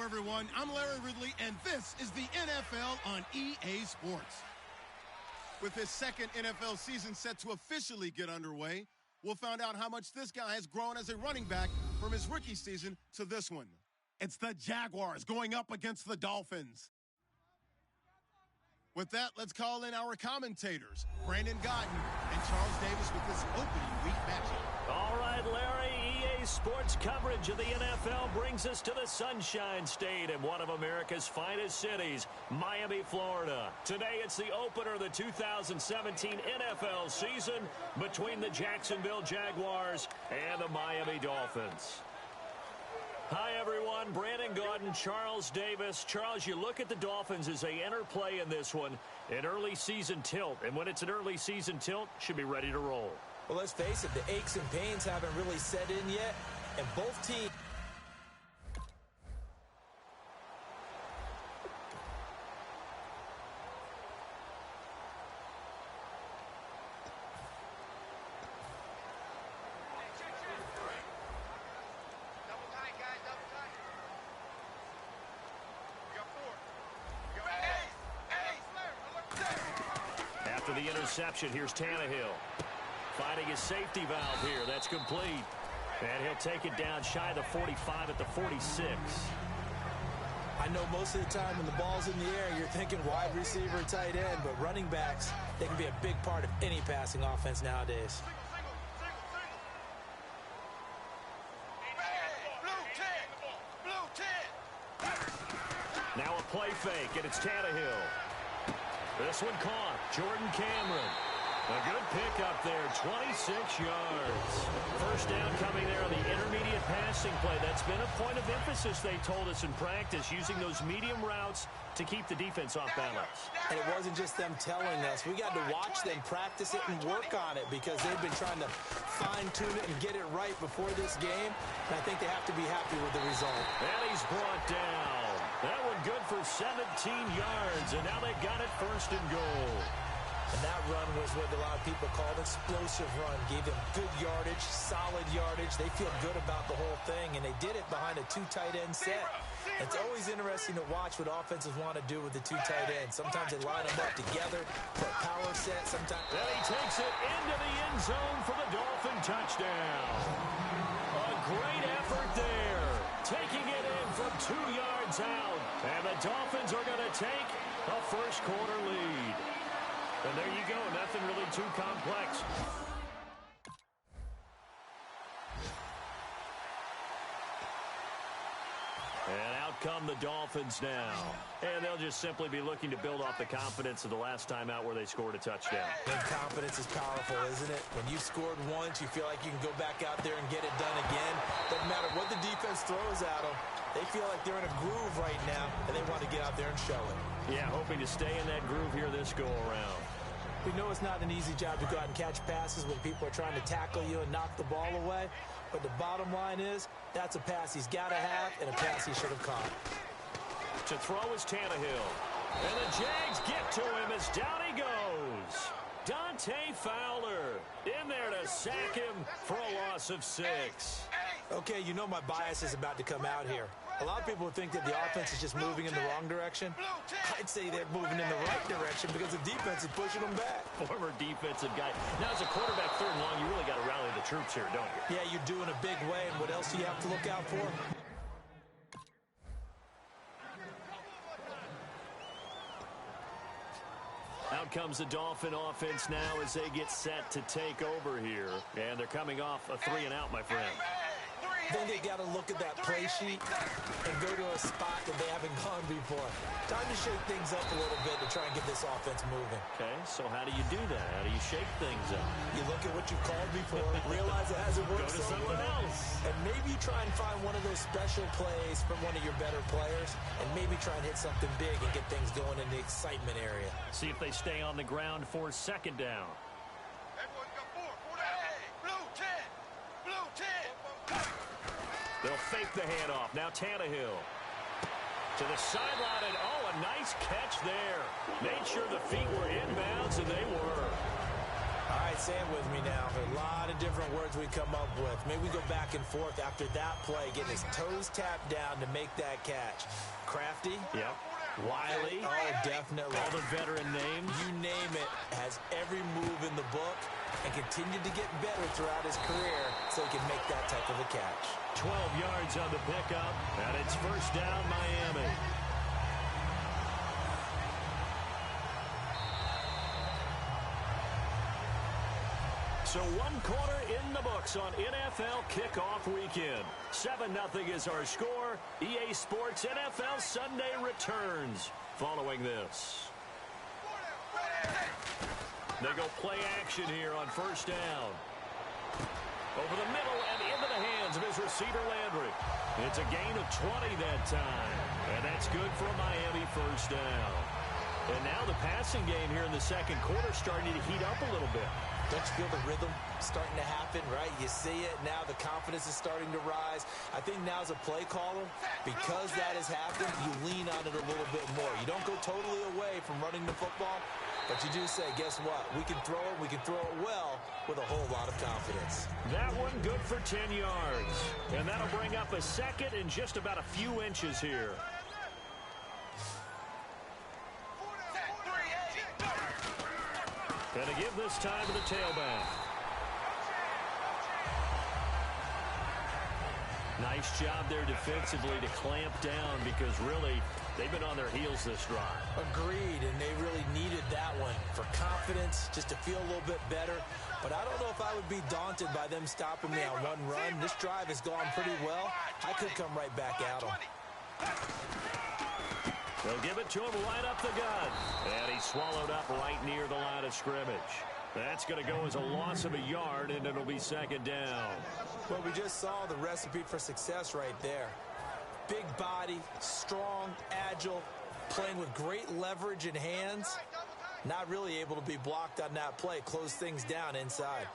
Hello, everyone. I'm Larry Ridley, and this is the NFL on EA Sports. With his second NFL season set to officially get underway, we'll find out how much this guy has grown as a running back from his rookie season to this one. It's the Jaguars going up against the Dolphins. With that, let's call in our commentators, Brandon Godden and Charles Davis, with this opening week matchup. All right, Larry, EA Sports coverage of the NFL brings us to the Sunshine State in one of America's finest cities, Miami, Florida. Today, it's the opener of the 2017 NFL season between the Jacksonville Jaguars and the Miami Dolphins. Hi, everyone. Brandon Gaudin, Charles Davis. Charles, you look at the Dolphins as they enter play in this one, an early season tilt. And when it's an early season tilt, should be ready to roll. Well, let's face it, the aches and pains haven't really set in yet, and both teams... After the interception, here's Tannehill. Finding his safety valve here. That's complete. And he'll take it down shy of the 45 at the 46. I know most of the time when the ball's in the air, you're thinking wide receiver, tight end, but running backs, they can be a big part of any passing offense nowadays. Now a play fake, and it's Tannehill. This one caught. Jordan Cameron. A good pickup there, 26 yards. First down coming there on the intermediate passing play. That's been a point of emphasis, they told us in practice, using those medium routes to keep the defense off balance. And it wasn't just them telling us. We got to watch them practice it and work on it because they've been trying to fine-tune it and get it right before this game. And I think they have to be happy with the result. And he's brought down. That one good for 17 yards, and now they've got it first and goal. And that run was what a lot of people called explosive run. Gave them good yardage, solid yardage. They feel good about the whole thing, and they did it behind a two tight end set. It's always interesting to watch what offenses want to do with the two tight ends. Sometimes they line them up together for a power set. Sometimes. And he takes it into the end zone for the Dolphin touchdown. A great effort there. Taking it in from 2 yards out. And the Dolphins are going to take a first quarter lead. And there you go, nothing really too complex. And out come the Dolphins now. And they'll just simply be looking to build off the confidence of the last time out where they scored a touchdown. And confidence is powerful, isn't it? When you've scored once, you feel like you can go back out there and get it done again. Doesn't matter what the defense throws at them. They feel like they're in a groove right now, and they want to get out there and show it. Yeah, hoping to stay in that groove here this go-around. We know it's not an easy job to go out and catch passes when people are trying to tackle you and knock the ball away. But the bottom line is, that's a pass he's got to have and a pass he should have caught. To throw is Tannehill. And the Jags get to him as down he goes. Dante Fowler in there to sack him for a loss of 6. Okay, you know my bias is about to come out here. A lot of people would think that the offense is just moving in the wrong direction. I'd say they're moving in the right direction because the defense is pushing them back. Former defensive guy. Now, as a quarterback, third and long, you really got to rally the troops here, don't you? Yeah, you do in a big way. And what else do you have to look out for? Out comes the Dolphin offense now as they get set to take over here. And they're coming off a 3-and-out, my friend. Then they got to look at that play sheet and go to a spot that they haven't gone before. Time to shake things up a little bit to try and get this offense moving. Okay, so how do you do that? How do you shake things up? You look at what you've called before, realize it hasn't worked so something else. And maybe try and find one of those special plays from one of your better players, and maybe try and hit something big and get things going in the excitement area. See if they stay on the ground for second down. They'll fake the handoff. Now Tannehill to the sideline, and a nice catch there. Made sure the feet were inbounds, and they were. All right, say it with me now. A lot of different words we come up with. Maybe we go back and forth after that play, getting his toes tapped down to make that catch. Crafty? Yep. Wiley? Oh, definitely. All the veteran names? You name it. Has every move in the book and continued to get better throughout his career so he can make that type of a catch. 12 yards on the pickup, and it's first down, Miami. So 1 quarter in the books on NFL kickoff weekend. 7-0 is our score. EA Sports NFL Sunday returns following this. They go play action here on first down. Over the middle and into the hands of his receiver, Landry. It's a gain of 20 that time. And that's good for a Miami first down. And now the passing game here in the second quarter starting to heat up a little bit. Don't you feel the rhythm starting to happen, right? You see it. Now the confidence is starting to rise. I think now as a play caller, because that has happened, you lean on it a little bit more. You don't go totally away from running the football, but you do say, guess what? We can throw it. We can throw it well with a whole lot of confidence. That one good for 10 yards. And that'll bring up a second and just about a few inches here. Going to give this time to the tailback. Nice job there defensively to clamp down because really they've been on their heels this drive. Agreed, and they really needed that one for confidence, just to feel a little bit better. But I don't know if I would be daunted by them stopping me on one run. This drive has gone pretty well. I could come right back at them. They'll give it to him right up the gut. And he's swallowed up right near the line of scrimmage. That's going to go as a loss of a yard, and it'll be second down. Well, we just saw the recipe for success right there. Big body, strong, agile, playing with great leverage in hands. Not really able to be blocked on that play. Close things down inside.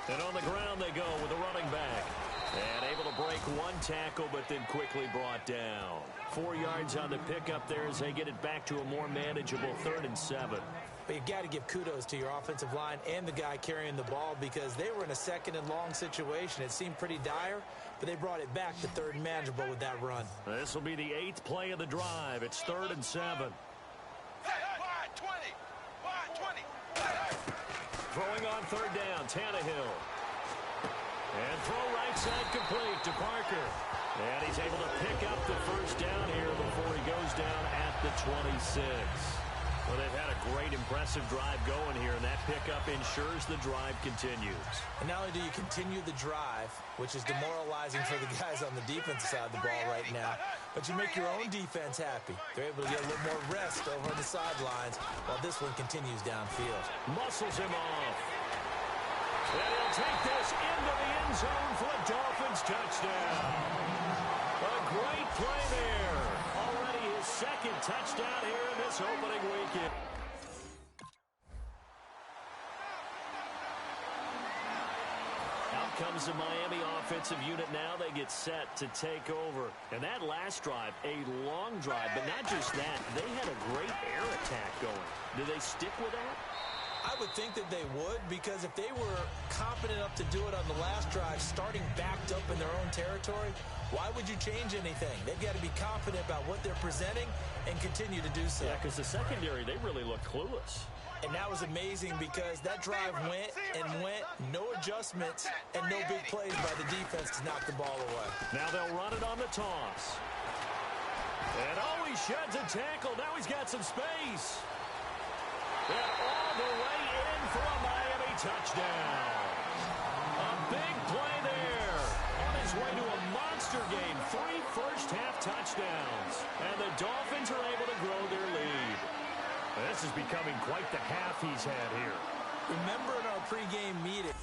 And on the ground they go with a running back. And able to break one tackle, but then quickly brought down. 4 yards on the pickup there as they get it back to a more manageable 3rd and 7. But you've got to give kudos to your offensive line and the guy carrying the ball because they were in a 2nd and long situation. It seemed pretty dire, but they brought it back to 3rd and manageable with that run. This will be the 8th play of the drive. It's 3rd and 7. Throwing on 3rd down, Tannehill. And throw right side complete to Parker. And he's able to pick up the first down here before he goes down at the 26. Well, they've had a great, impressive drive going here, and that pickup ensures the drive continues. And not only do you continue the drive, which is demoralizing for the guys on the defensive side of the ball right now, but you make your own defense happy. They're able to get a little more rest over on the sidelines while this one continues downfield. Muscles him off. And he'll take this into the end zone for a Dolphins touchdown. A great play there. Already his 2nd touchdown here in this opening weekend. Out comes the Miami offensive unit now. They get set to take over. And that last drive, a long drive, but not just that. They had a great air attack going. Do they stick with that? I would think that they would, because if they were confident enough to do it on the last drive, starting backed up in their own territory, why would you change anything? They've got to be confident about what they're presenting and continue to do so. Yeah, because the secondary, they really look clueless. And that was amazing because that drive went and went, no adjustments, and no big plays by the defense to knock the ball away. Now they'll run it on the toss. And oh, he sheds a tackle. Now he's got some space. And all the way in for a Miami touchdown. A big play there. On his way to a monster game. 3 first-half touchdowns. And the Dolphins are able to grow their lead. This is becoming quite the half he's had here. Remember in our pregame meeting,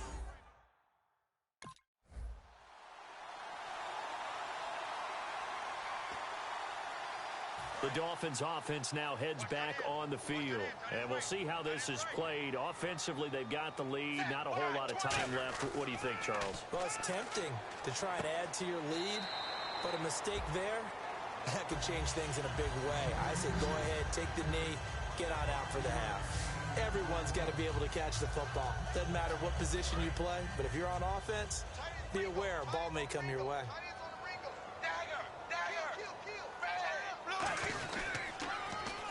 the Dolphins offense now heads back on the field. And we'll see how this is played. Offensively, they've got the lead. Not a whole lot of time left. What do you think, Charles? Well, it's tempting to try and add to your lead, but a mistake there, that could change things in a big way. I say go ahead, take the knee, get on out for the half. Everyone's got to be able to catch the football. Doesn't matter what position you play, but if you're on offense, be aware a ball may come your way.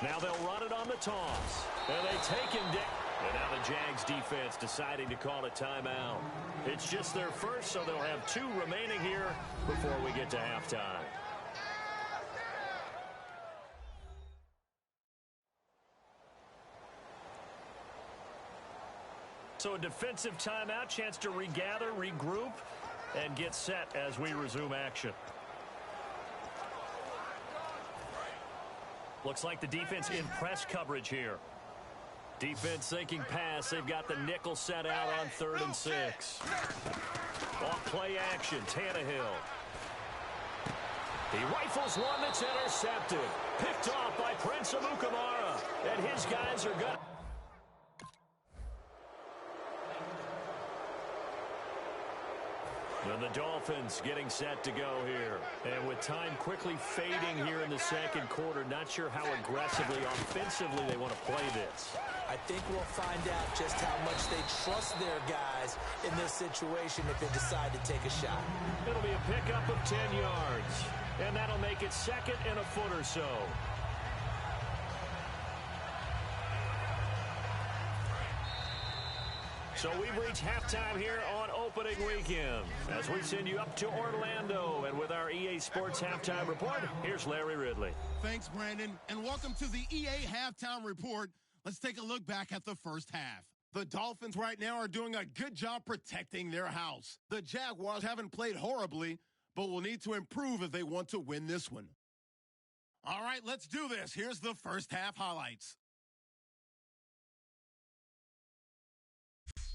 Now they'll run it on the toss. And they take him down. And now the Jags defense deciding to call a timeout. It's just their first, so they'll have 2 remaining here before we get to halftime. So a defensive timeout, chance to regather, regroup, and get set as we resume action. Looks like the defense in press coverage here. Defense thinking pass. They've got the nickel set out on 3rd and 6. Off play action, Tannehill. He rifles one that's intercepted. Picked off by Prince Amukamara. And his guys are good. And the Dolphins getting set to go here. And with time quickly fading here in the second quarter, not sure how aggressively, offensively they want to play this. I think we'll find out just how much they trust their guys in this situation if they decide to take a shot. It'll be a pickup of 10 yards. And that'll make it 2nd and a foot or so. So we've reached halftime here on opening weekend as we send you up to Orlando. And with our EA Sports Halftime Report, here's Larry Ridley. Thanks, Brandon, and welcome to the EA Halftime Report. Let's take a look back at the first half. The Dolphins right now are doing a good job protecting their house. The Jaguars haven't played horribly, but will need to improve if they want to win this one. All right, let's do this. Here's the first half highlights.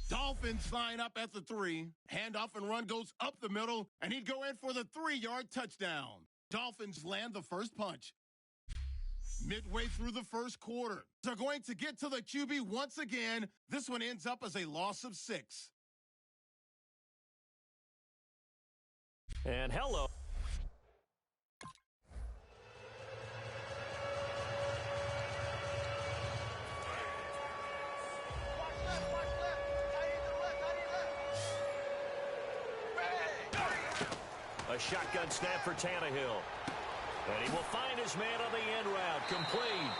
Dolphins line up at the 3. Handoff and run goes up the middle, and he'd go in for the 3-yard touchdown. Dolphins land the first punch. Midway through the first quarter, they're going to get to the QB once again. This one ends up as a loss of 6. And hello. A shotgun snap for Tannehill. And he will find his man on the end route. Complete.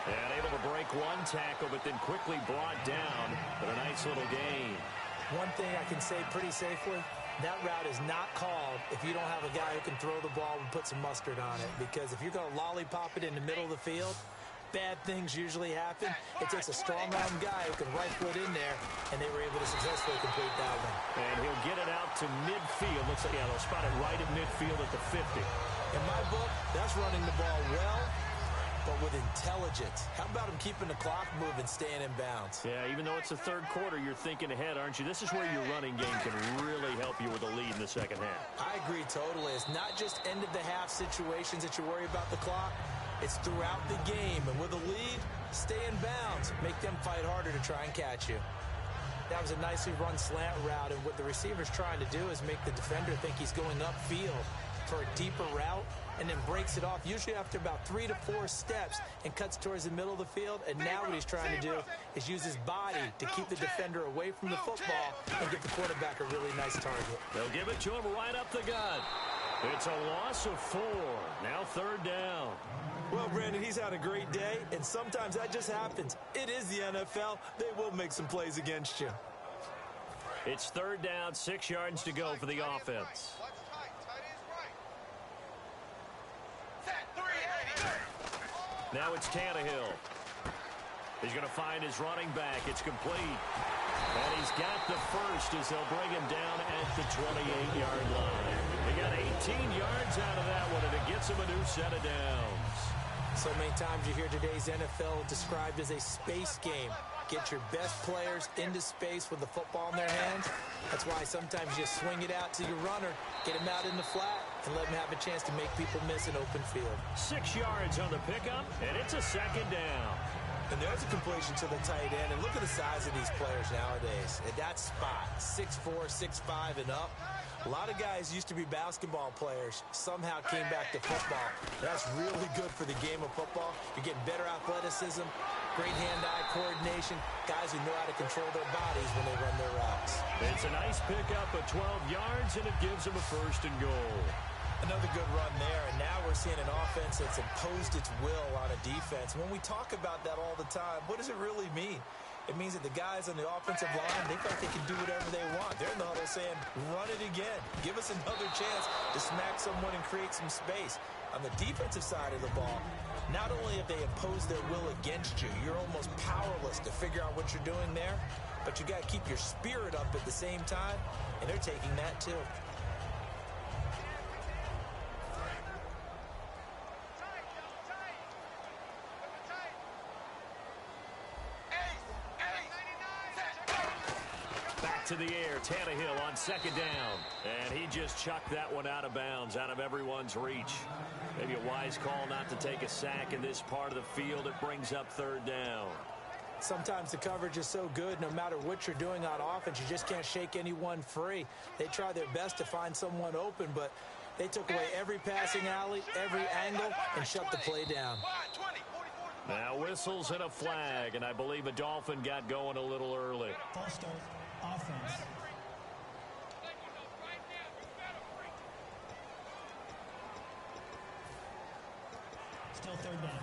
And able to break one tackle, but then quickly brought down. But a nice little gain. One thing I can say pretty safely, that route is not called if you don't have a guy who can throw the ball and put some mustard on it. Because if you're going to lollipop it in the middle of the field, bad things usually happen. It takes a strong-arm guy who can rifle it in there, and they were able to successfully complete that one. And he'll get it out to midfield. Looks like, yeah, they'll spot it right at midfield at the 50. In my book, that's running the ball well, but with intelligence. How about him keeping the clock moving, staying in bounds? Yeah, even though it's the third quarter, you're thinking ahead, aren't you? This is where your running game can really help you with a lead in the second half. I agree totally. It's not just end-of-the-half situations that you worry about the clock. It's throughout the game. And with a lead, stay in bounds. Make them fight harder to try and catch you. That was a nicely run slant route, and what the receiver's trying to do is make the defender think he's going upfield for a deeper route, and then breaks it off, usually after about 3 to 4 steps, and cuts towards the middle of the field. And now what he's trying to do is use his body to keep the defender away from the football and give the quarterback a really nice target. They'll give it to him right up the gut. It's a loss of 4. Now 3rd down. Well, Brandon, he's had a great day, and sometimes that just happens. It is the NFL. They will make some plays against you. It's 3rd down, 6 yards to go for the offense. Now it's Tannehill. He's going to find his running back. It's complete. And he's got the first as they'll bring him down at the 28-yard line. He got 18 yards out of that one, and it gets him a new set of downs. So many times you hear today's NFL described as a space game. Get your best players into space with the football in their hands. That's why sometimes you swing it out to your runner, get him out in the flat, and let him have a chance to make people miss an open field. 6 yards on the pickup, and it's a 2nd down. And there's a completion to the tight end. And look at the size of these players nowadays. At that spot, 6'4", 6'5", and up. A lot of guys used to be basketball players. Somehow came back to football. That's really good for the game of football. You're getting better athleticism, great hand-eye coordination, guys who know how to control their bodies when they run their routes. It's a nice pickup of 12 yards, and it gives them a 1st and goal. Another good run there, and now we're seeing an offense that's imposed its will on a defense. When we talk about that all the time, what does it really mean? It means that the guys on the offensive line, they feel like they can do whatever they want. They're in the huddle saying, run it again. Give us another chance to smack someone and create some space. On the defensive side of the ball, not only have they imposed their will against you, you're almost powerless to figure out what you're doing there, but you got to keep your spirit up at the same time, and they're taking that too. To the air, Tannehill on 2nd down. And he just chucked that one out of bounds, out of everyone's reach. Maybe a wise call not to take a sack in this part of the field. It brings up 3rd down. Sometimes the coverage is so good, no matter what you're doing on offense, you just can't shake anyone free. They try their best to find someone open, but they took away every passing alley, every angle, and shut the play down. Now whistles and a flag, and I believe a Dolphin got going a little early. False start. Offense. Still 3rd down.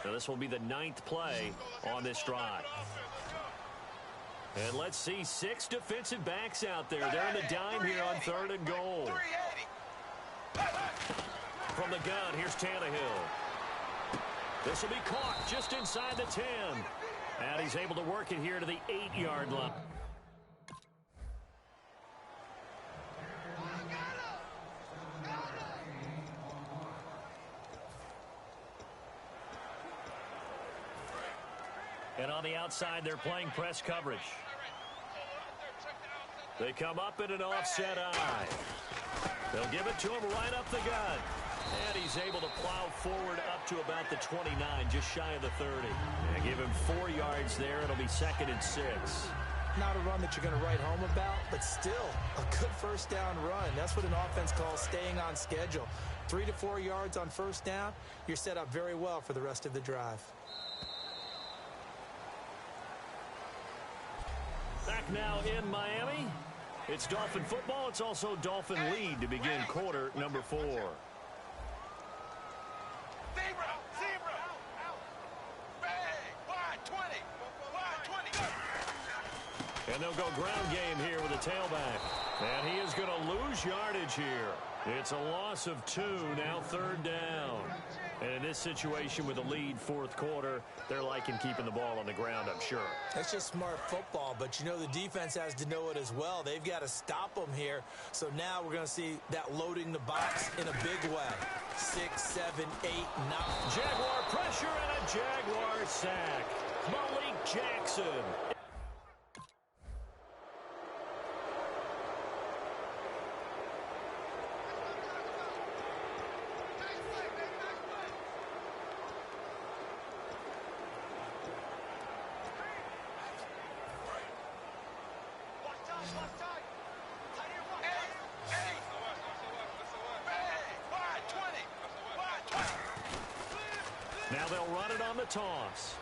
Now this will be the 9th play on this drive. And let's see 6 defensive backs out there. They're in the dime here on 3rd and goal. From the gun, here's Tannehill. This will be caught just inside the 10. And he's able to work it here to the 8-yard line. And on the outside, they're playing press coverage. They come up in an offset eye. They'll give it to him right up the gut. And he's able to plow forward up to about the 29, just shy of the 30. And give him 4 yards there. It'll be 2nd and 6. Not a run that you're going to write home about, but still a good 1st down run. That's what an offense calls staying on schedule. 3 to 4 yards on 1st down, you're set up very well for the rest of the drive. Back now in Miami. It's Dolphin football. It's also Dolphin lead to begin quarter number 4. And they'll go ground game here with a tailback. And he is going to lose yardage here. It's a loss of 2, now 3rd down. And in this situation with a lead 4th quarter, they're liking keeping the ball on the ground, I'm sure. That's just smart football, but you know the defense has to know it as well. They've got to stop them here. So now we're going to see that loading the box in a big way. 6, 7, 8, 9. Jaguar pressure and a Jaguar sack. Malik Jackson. Now they'll run it on the toss.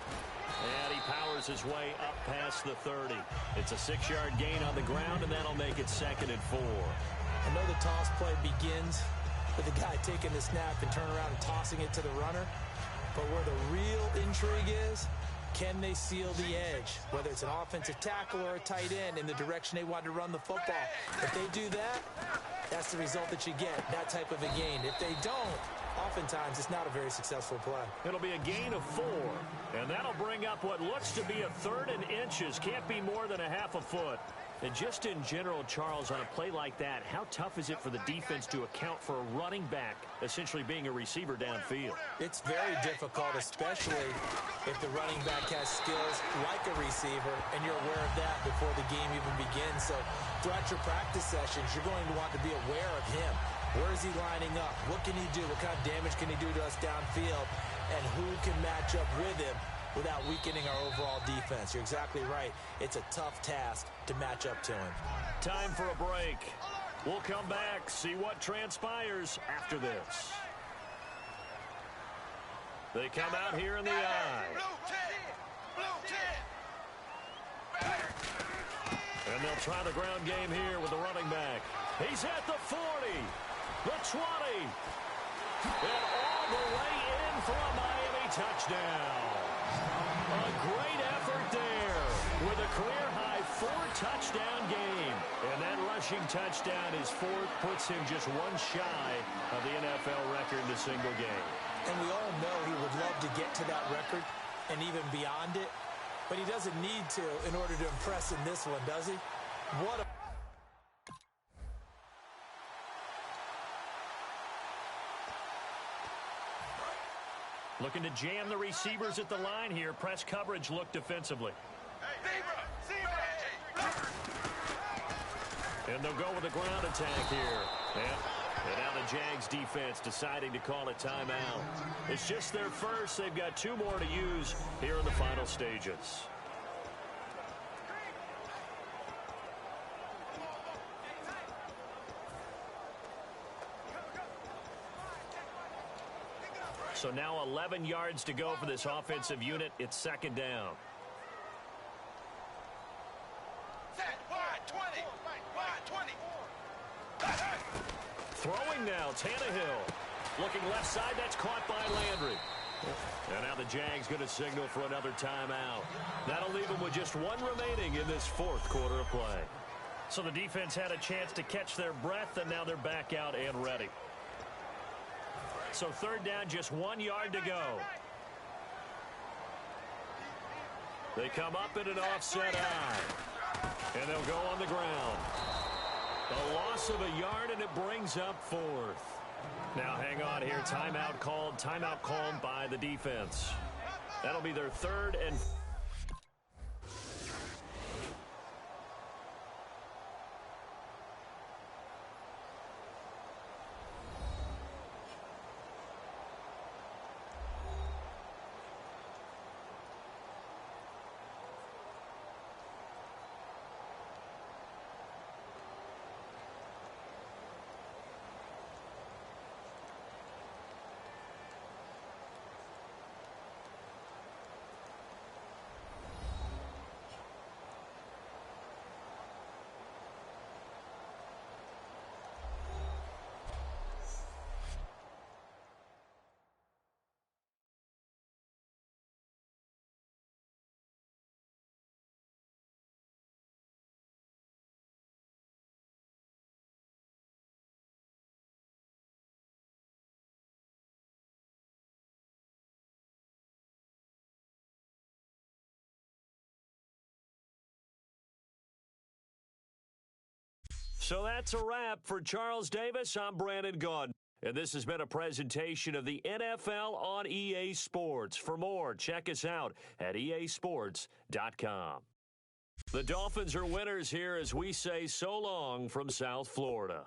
And he powers his way up past the 30. It's a 6-yard gain on the ground, and that'll make it 2nd and 4. I know the toss play begins with the guy taking the snap and turning around and tossing it to the runner. But where the real intrigue is, can they seal the edge? Whether it's an offensive tackle or a tight end in the direction they want to run the football. If they do that, that's the result that you get, that type of a gain. If they don't, oftentimes it's not a very successful play. It'll be a gain of 4, and that'll bring up what looks to be a 3rd and inches. Can't be more than a half a foot. And just in general, Charles, on a play like that, how tough is it for the defense to account for a running back essentially being a receiver downfield? It's very difficult, especially if the running back has skills like a receiver, and you're aware of that before the game even begins. So throughout your practice sessions, you're going to want to be aware of him. Where is he lining up? What can he do? What kind of damage can he do to us downfield? And who can match up with him without weakening our overall defense? You're exactly right. It's a tough task to match up to him. Time for a break. We'll come back, see what transpires after this. They come out here in the eye. And they'll try the ground game here with the running back. He's at the 40, the 20, and all the way in for a Miami touchdown. A great effort there with a career-high 4-touchdown game. And that rushing touchdown, his fourth, puts him just one shy of the NFL record in a single game. And we all know he would love to get to that record and even beyond it, but he doesn't need to in order to impress in this one, does he? What a... Looking to jam the receivers at the line here. Press coverage look defensively. And they'll go with a ground attack here. And now the Jags defense deciding to call a timeout. It's just their first. They've got 2 more to use here in the final stages. So now 11 yards to go for this offensive unit. It's second down. Throwing now, Tannehill. Looking left side, that's caught by Landry. And now the Jags going to signal for another timeout. That'll leave them with just 1 remaining in this 4th quarter of play. So the defense had a chance to catch their breath, and now they're back out and ready. So third down, just 1 yard to go. They come up in an offset eye. And they'll go on the ground. A loss of a yard, and it brings up 4th. Now hang on here. Timeout called by the defense. That'll be their 3rd and... So that's a wrap. For Charles Davis, I'm Brandon Gaudin. And this has been a presentation of the NFL on EA Sports. For more, check us out at easports.com. The Dolphins are winners here as we say so long from South Florida.